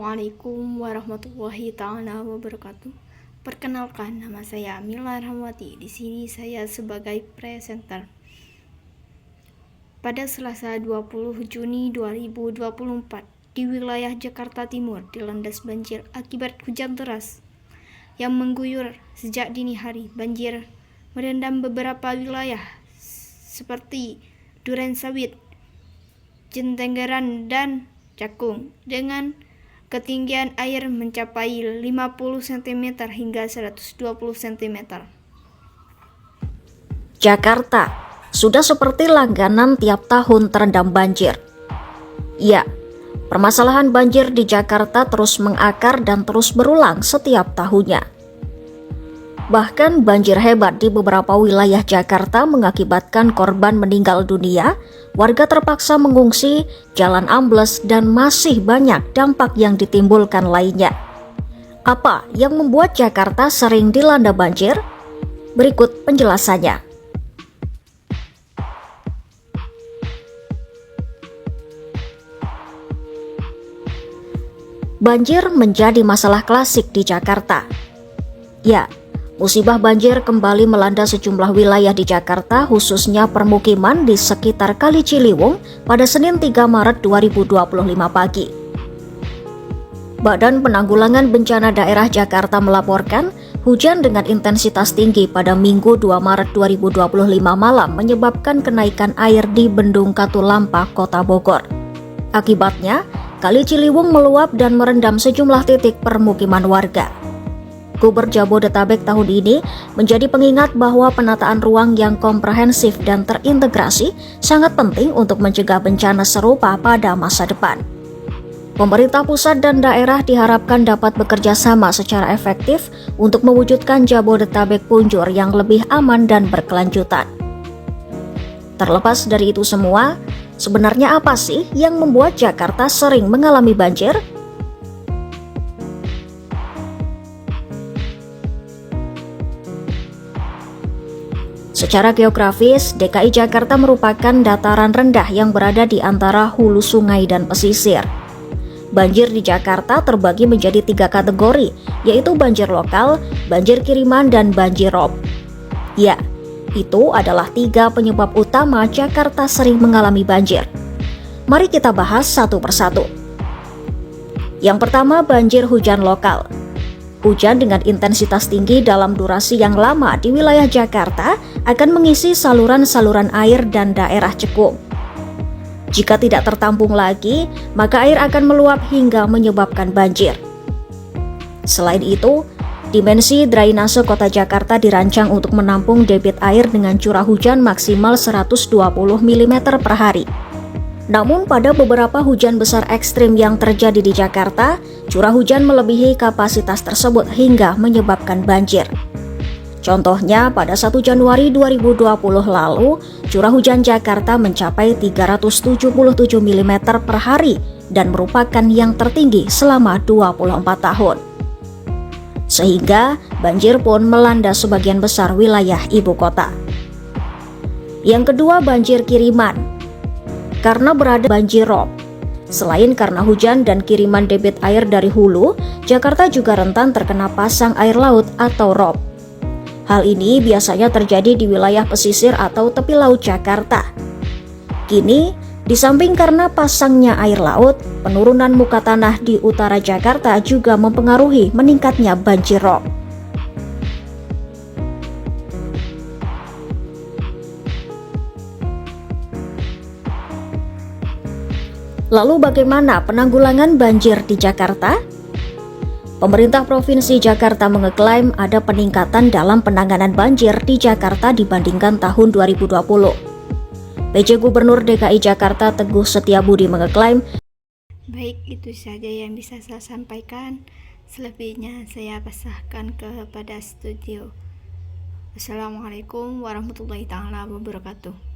Assalamualaikum warahmatullahi ta'ala wabarakatuh. Perkenalkan, nama saya Mila Rahmawati. Di sini saya sebagai presenter. Pada Selasa 20 Juni 2024, di wilayah Jakarta Timur dilandas banjir akibat hujan deras yang mengguyur sejak dini hari. Banjir merendam beberapa wilayah seperti Durensawit, Jatenggarang, dan Cakung dengan ketinggian air mencapai 50 cm hingga 120 cm. Jakarta sudah seperti langganan tiap tahun terendam banjir. Ya, permasalahan banjir di Jakarta terus mengakar dan terus berulang setiap tahunnya. Bahkan banjir hebat di beberapa wilayah Jakarta mengakibatkan korban meninggal dunia, warga terpaksa mengungsi, jalan ambles, dan masih banyak dampak yang ditimbulkan lainnya. Apa yang membuat Jakarta sering dilanda banjir? Berikut penjelasannya. Banjir menjadi masalah klasik di Jakarta. Ya, musibah banjir kembali melanda sejumlah wilayah di Jakarta, khususnya permukiman di sekitar Kali Ciliwung pada Senin 3 Maret 2025 pagi. Badan Penanggulangan Bencana Daerah Jakarta melaporkan hujan dengan intensitas tinggi pada Minggu 2 Maret 2025 malam menyebabkan kenaikan air di Bendung Katulampa, Kota Bogor. Akibatnya, Kali Ciliwung meluap dan merendam sejumlah titik permukiman warga. Gubernur Jabodetabek tahun ini menjadi pengingat bahwa penataan ruang yang komprehensif dan terintegrasi sangat penting untuk mencegah bencana serupa pada masa depan. Pemerintah pusat dan daerah diharapkan dapat bekerja sama secara efektif untuk mewujudkan Jabodetabek punjur yang lebih aman dan berkelanjutan. Terlepas dari itu semua, sebenarnya apa sih yang membuat Jakarta sering mengalami banjir? Secara geografis, DKI Jakarta merupakan dataran rendah yang berada di antara hulu sungai dan pesisir. Banjir di Jakarta terbagi menjadi 3 kategori, yaitu banjir lokal, banjir kiriman, dan banjir rob. Ya, itu adalah 3 penyebab utama Jakarta sering mengalami banjir. Mari kita bahas satu persatu. Yang pertama, banjir hujan lokal. Hujan dengan intensitas tinggi dalam durasi yang lama di wilayah Jakarta akan mengisi saluran-saluran air dan daerah cekung. Jika tidak tertampung lagi, maka air akan meluap hingga menyebabkan banjir. Selain itu, dimensi drainase kota Jakarta dirancang untuk menampung debit air dengan curah hujan maksimal 120 mm per hari. Namun pada beberapa hujan besar ekstrim yang terjadi di Jakarta, curah hujan melebihi kapasitas tersebut hingga menyebabkan banjir. Contohnya, pada 1 Januari 2020 lalu, curah hujan Jakarta mencapai 377 mm per hari dan merupakan yang tertinggi selama 24 tahun. Sehingga banjir pun melanda sebagian besar wilayah ibu kota. Yang kedua, banjir kiriman. Karena berada banjir rob. Selain karena hujan dan kiriman debit air dari hulu, Jakarta juga rentan terkena pasang air laut atau rob. Hal ini biasanya terjadi di wilayah pesisir atau tepi laut Jakarta. Kini, di samping karena pasangnya air laut, penurunan muka tanah di utara Jakarta juga mempengaruhi meningkatnya banjir rob. Lalu bagaimana penanggulangan banjir di Jakarta? Pemerintah Provinsi Jakarta mengeklaim ada peningkatan dalam penanganan banjir di Jakarta dibandingkan tahun 2020. PJ Gubernur DKI Jakarta Teguh Setiabudi mengeklaim, Baik, itu saja yang bisa saya sampaikan. Selebihnya saya pasrahkan kepada studio. Assalamualaikum warahmatullahi ta'ala wabarakatuh.